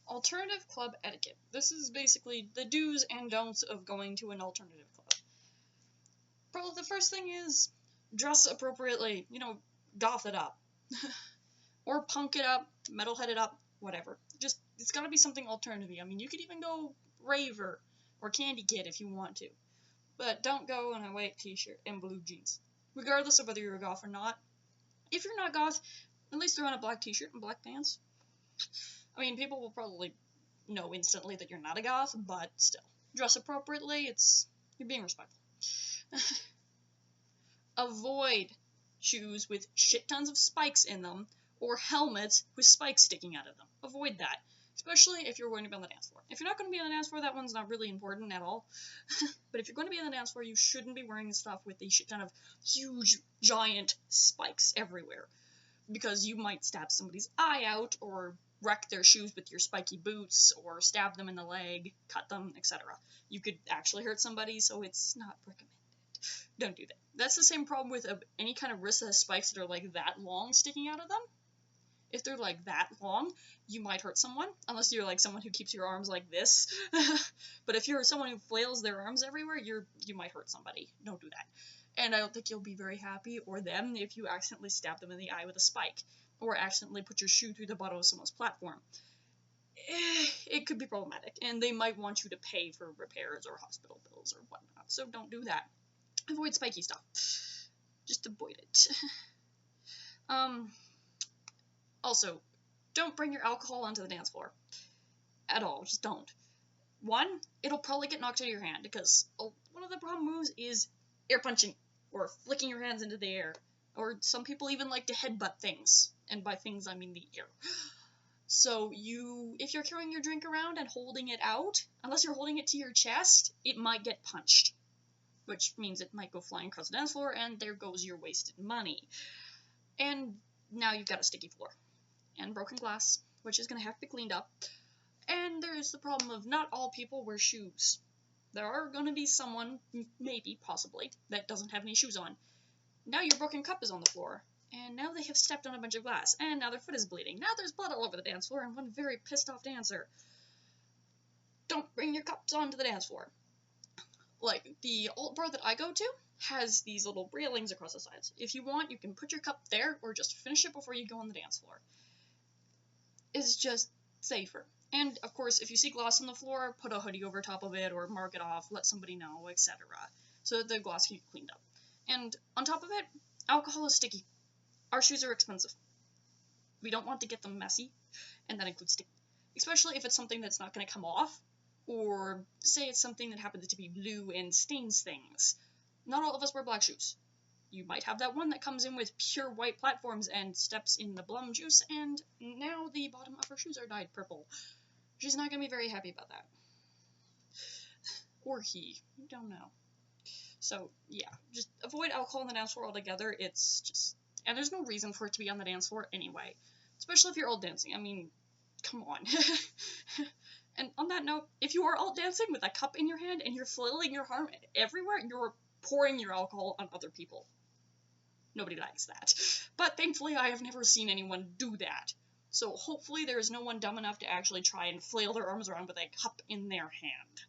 Alternative club etiquette. This is basically the do's and don'ts of going to an alternative club. Probably the first thing is dress appropriately, goth it up. Or punk it up, metalhead it up, whatever. Just, it's gotta be something alternative. I mean, you could even go raver or candy kid if you want to. But don't go in a white t-shirt and blue jeans. Regardless of whether you're a goth or not. If you're not goth, at least throw on a black t-shirt and black pants. I mean, people will probably know instantly that you're not a goth, but still. Dress appropriately, you're being respectful. Avoid shoes with shit tons of spikes in them, or helmets with spikes sticking out of them. Avoid that. Especially if you're going to be on the dance floor. If you're not going to be on the dance floor, that one's not really important at all. But if you're going to be on the dance floor, you shouldn't be wearing stuff with a shit ton of huge, giant spikes everywhere. Because you might stab somebody's eye out, or wreck their shoes with your spiky boots, or stab them in the leg, cut them, etc. You could actually hurt somebody, so it's not recommended. Don't do that. That's the same problem with any kind of wrist that has spikes that are like that long sticking out of them. If they're like that long, you might hurt someone, unless you're like someone who keeps your arms like this. But if you're someone who flails their arms everywhere, you might hurt somebody. Don't do that. And I don't think you'll be very happy, or them, if you accidentally stab them in the eye with a spike, or accidentally put your shoe through the bottom of someone's platform. It could be problematic, and they might want you to pay for repairs or hospital bills or whatnot, so don't do that. Avoid spiky stuff. Just avoid it. Also, don't bring your alcohol onto the dance floor. At all, just don't. One, it'll probably get knocked out of your hand, because one of the problem moves is air punching, or flicking your hands into the air, or some people even like to headbutt things, and by things I mean the air. So if you're carrying your drink around and holding it out, unless you're holding it to your chest, it might get punched, which means it might go flying across the dance floor, and there goes your wasted money. And now you've got a sticky floor, and broken glass, which is going to have to be cleaned up. And there's the problem of not all people wear shoes. There are going to be someone, maybe, possibly, that doesn't have any shoes on. Now your broken cup is on the floor, and now they have stepped on a bunch of glass, and now their foot is bleeding. Now there's blood all over the dance floor, and one very pissed off dancer. Don't bring your cups onto the dance floor. Like, the alt bar that I go to has these little railings across the sides. If you want, you can put your cup there, or just finish it before you go on the dance floor. It's just safer. And, of course, if you see gloss on the floor, put a hoodie over top of it, or mark it off, let somebody know, etc. So that the gloss can get cleaned up. And, on top of it, alcohol is sticky. Our shoes are expensive. We don't want to get them messy, and that includes sticky. Especially if it's something that's not going to come off, or say it's something that happens to be blue and stains things. Not all of us wear black shoes. You might have that one that comes in with pure white platforms and steps in the Blum juice, and now the bottom of her shoes are dyed purple. She's not going to be very happy about that. Or he. You don't know. So, yeah. Just avoid alcohol on the dance floor altogether. It's just... And there's no reason for it to be on the dance floor anyway. Especially if you're alt dancing. I mean, come on. And on that note, if you are alt dancing with a cup in your hand and you're flailing your arm everywhere, you're pouring your alcohol on other people. Nobody likes that. But thankfully, I have never seen anyone do that. So hopefully there is no one dumb enough to actually try and flail their arms around with a cup in their hand.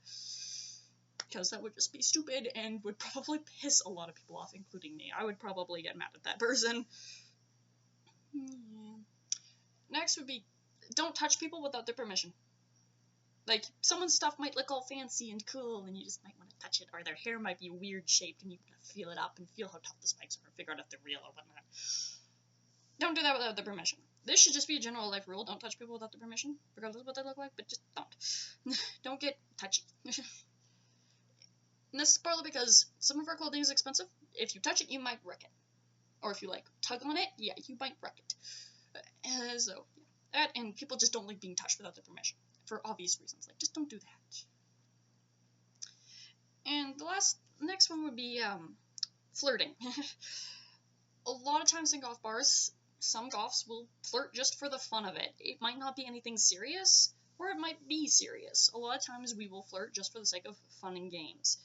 Because that would just be stupid and would probably piss a lot of people off, including me. I would probably get mad at that person. Next would be, don't touch people without their permission. Like, someone's stuff might look all fancy and cool, and you just might want to touch it, or their hair might be weird shaped, and you want to feel it up and feel how tough the spikes are, figure out if they're real or whatnot. Don't do that without their permission. This should just be a general life rule. Don't touch people without their permission, regardless of what they look like, but just don't. Don't get touchy. And this is partly because some of our clothing is expensive. If you touch it, you might wreck it. Or if you, like, tug on it, yeah, you might wreck it. So, yeah. That, and people just don't like being touched without their permission. For obvious reasons. Like, just don't do that. And the next one would be, flirting. A lot of times in goth bars, some goths will flirt just for the fun of it. It might not be anything serious, or it might be serious. A lot of times we will flirt just for the sake of fun and games.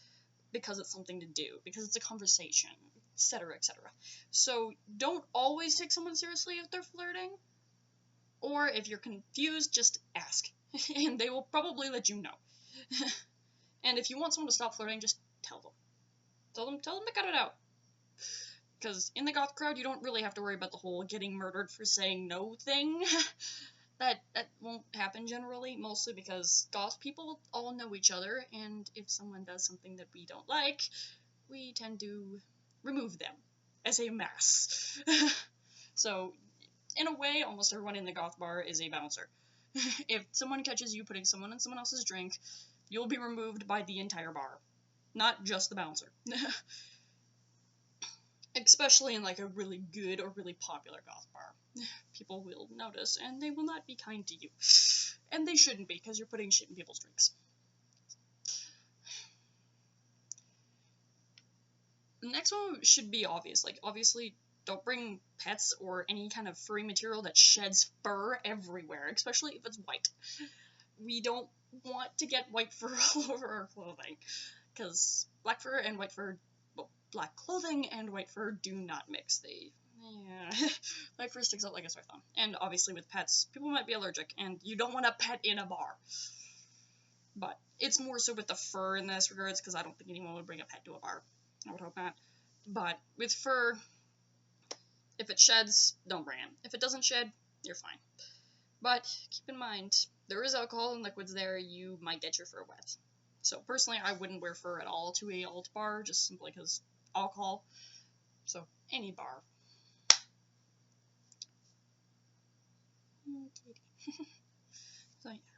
Because it's something to do. Because it's a conversation. Etc., etc. So, don't always take someone seriously if they're flirting. Or, if you're confused, just ask. and they will probably let you know. And if you want someone to stop flirting, just tell them. Tell them to cut it out. Because in the goth crowd, you don't really have to worry about the whole getting murdered for saying no thing. that won't happen generally, mostly because goth people all know each other, and if someone does something that we don't like, we tend to remove them as a mass. So, in a way, almost everyone in the goth bar is a bouncer. If someone catches you putting someone in someone else's drink, you'll be removed by the entire bar, not just the bouncer. Especially in like a really good or really popular goth bar. People will notice, and they will not be kind to you. And they shouldn't be, because you're putting shit in people's drinks. The next one should be obvious. Like, obviously, don't bring pets or any kind of furry material that sheds fur everywhere, especially if it's white. We don't want to get white fur all over our clothing, because black fur and white fur, well, black clothing and white fur do not mix. Black fur sticks out like a sore thumb. And obviously with pets, people might be allergic, and you don't want a pet in a bar. But it's more so with the fur in this regards, because I don't think anyone would bring a pet to a bar. I would hope not. But with fur, if it sheds, don't bring it. If it doesn't shed, you're fine. But keep in mind, there is alcohol and liquids there, you might get your fur wet. So personally, I wouldn't wear fur at all to a alt bar, just simply because alcohol. So any bar. So yeah.